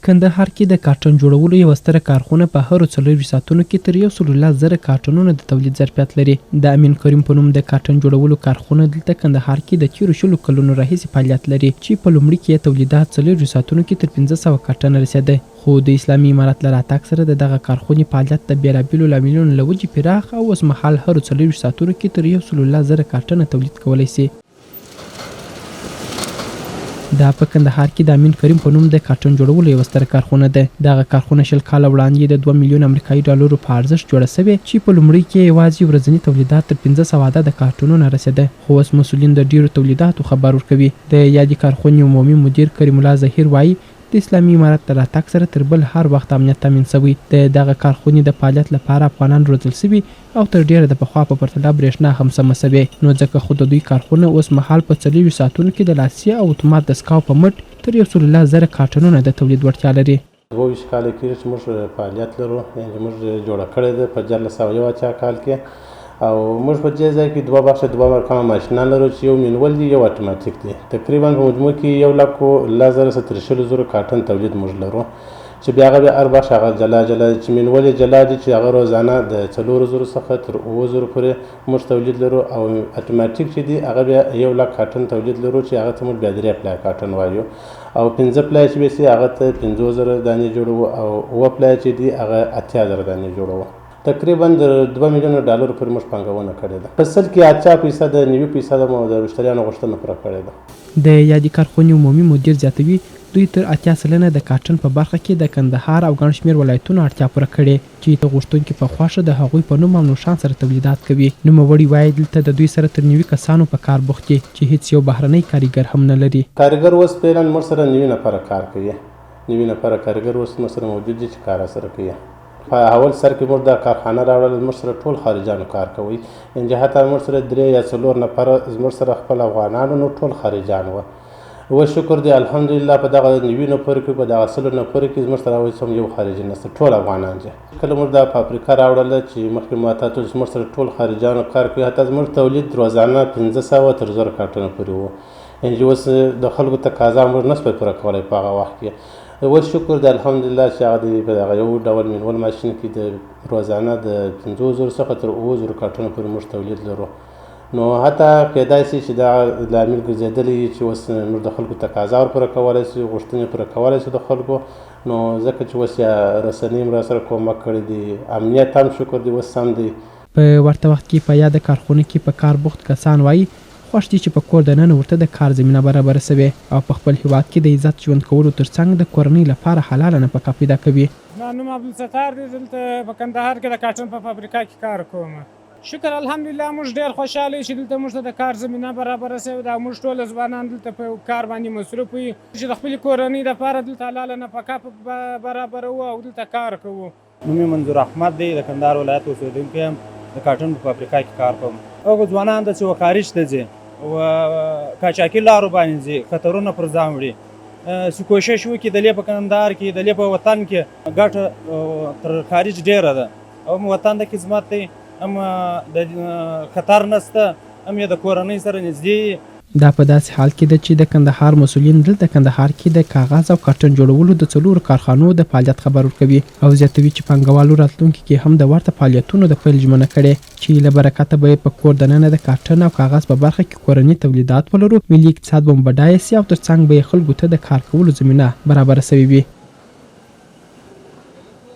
کندهار کې د کارټن جوړولو یوه ستره کارخونه په هرو 4 ساعتونو کې تر 1,000,000 کارټنونو د تولید ظرفیت لري. د امین کریم په نوم د کارټن جوړولو کارخونه دلته کندهار کې د تیرو 10 کلونو راهیسې فعالیت لري چې په لومړي کې تولیدات 4 ساعتونو کې تر 1500 کارټن رسېده. خو د اسلامي امارت له راتګ سره دغه کارخونې فعالیت د بېلابېلو لاملونو له وجې پراخ او اوسمهال هرو 4 ساعتونو کې تر 1,000,000 کارټنه تولید کولی شي. دا په کندهار کې د امین کریم په نوم د کارټن جوړولو یوه ستره کارخونه ده. دغه کارخونه 10 کاله وړاندې د 2 میلیون امریکایي ډالرو په ارزښت جوړه شوې چې په لومړي کې یوازې ورځني تولیدات تر 1500 عدده کارټنونو رسېده. خو اوس مسؤلین د ډیرو تولیداتو خبر ورکوي. د یادې کارخونې عمومي مدیر کریم الله ظهیر وایي د اسلامي امارت د راتګ سره تر بل هر وخت امنیت تامین شوی. د دغه کارخونې د فعالیت لپاره افغانان روزل شوي او تر ډیره د پخوا په پرتله برېښنا هم سمه شوې. نو ځکه خو د دوی کارخونه اوس مهال په 4 ساعتونو کې د لاسي او اتومات دستګاو په مټ تر 1,000,000 کارټنونه د تولید وړتیا لري. 22 کاله کېږي چې موږ فعالیت لرو، یعنې موږ جوړه کړې ده په 1401 کال کې، او موږ په دې ځای کې 2 بخشه 2 مرکمه ماشینان لرو چې یو مینول دي یو اتوماتیک دي. تقریبا په مجموع کې 1,00,000 تر 100,000 کارټن تولید موږ لرو چې بیا هغه هر بخش هغه جلا جلا چې مینول جلا دي چې هغه روزانه د 4,000 څخه تر 9,000 پورې موږ تولید لرو، او اتوماتیک چې دي هغه بیا 1,00,000 کارټن تولید لرو چې هغه ته موږ بیا 3 پلای کارټن وایو، او 5 پلای چې به سي هغه ته 50,000 دانې جوړو، او 9 پلای چې دي هغه 80,000 دانې جوړو. تقریبا د 2 میلیون ډالر پر موږ پانګونه کړې ده. په سل کې 80% 90% مو د مشتریانو غوښتنه پوره کړې ده. د یادې کارخونې عمومي مدیر زیاتوي دوی تر 80% د کارټن په برخه کې د کندهار او ګڼ شمېر ولایتونو اړتیا پوره کړې چې د غوښتونکي په خوښه د هغوی په نوم او نښان سره تولیدات کوي. نوموړي وایي دلته د دوی سره تر 90 کسانو په کار بوخت دي چې هیڅ یو بهرنی کاریګر هم نه لري. کارګر اوس فعلا موږ سره 90 نفره کار کوي. 90 نفره کارګر اوس موږ سره موجود دي چې کار سره کوي. په اول سر کې موږ د کارخانه راوړل، موږ سره ټول خارجانو کار کوي، یعنې حتی موږ سره 3 یا 4 نفره زموږ سره خپل افغانانو نو ټول خارجان وه. و شکر دی الحمدلله په دغه 90 نفرو کې په دغه 100 نفرو کې زموږ سره اوس هم یو خارجي نشته، ټول افغانان دي. کله موږ د فابریکه راوړله چې مخکې ما ته زموږ سره ټول خارجانو کار کوي، حتی زموږ تولید روزانه 500 تر 1000 کارټنه پورې وو، یعنې اوس د خلکو تقاضا موږ نه شوی پوره کولی په هغه وخت کې. ول شکر دی الحمدلله چې هغه په دغه یو ډول مینول ماشین کې د روزانه د 50,000 څخه تر 9,000 کارټنو پورې موږ تولید لرو. نو حتی کېدای شي چې دا لامل ګرځېدلی چې اوس موږ د خلکو تقاضا ورپوره کولی شو، غوښتنې پوره کولی شو د خلکو. نو ځکه چې اوس یا رسنۍ هم راسره کومک کړی دی، امنیت هم شکر دی اوس سم دی. په ورته وخت کې په یاده کارخونه کې په کار بوخت کسان وایي خوښ دي چې په کور دننه ورته د کار زمینه برابره شوې او په خپل هیواد کې د عزت ژوند کولو ترڅنګ د کورنۍ لپاره حلاله نفقه پیدا کوي. زما نوم عبدالستار دی، دلته په کندهار کې د کارټن په فابریکه کې کار کوم. شکر الحمدلله موږ ډېر خوشحاله یو چې دلته موږ ته د کار زمینه برابره شوې ده، موږ ټول ځوانان دلته په کار باندې مصروف یو چې د خپلې کورنۍ دپاره دلته حلاله نفقه برابروو او دلته کار کوو. نوم یې منظور احمد دی، د کندهار ولایت اوسېدونکی یم، د کارټن په فابریکه کې کار کوم. هغه ځوانان ده چې خارج ته ځي و قاچاقي لارو باندې ځي، خطرونه پر ځان وړي، چې کوشش وکړي د دلې په کندهار کې د دلې په وطن کې ګټه تر خارج ډېره ده، او وطن د خدمت دی، هم د خطر نشته، هم یې د کورنۍ سره نږدې. دا په داسې حال کې ده چې د کندهار مسؤلین دلته کندهار کې د کاغذ او کارټن جوړولو د 4 کارخانو د فعالیت خبر ورکوي او زیاتوي چې پانګوالو راتلونکي کې هم د ورته فعالیتونو د پیل ژمنه کړې چې له برکته به په کور دننه د کارټن او کاغذ په برخه کې کورني تولیدات ولرو، ملي اقتصاد به بډایه سي او ترڅنګ به خلکو ته د کار کولو زمینه برابره شوې وي.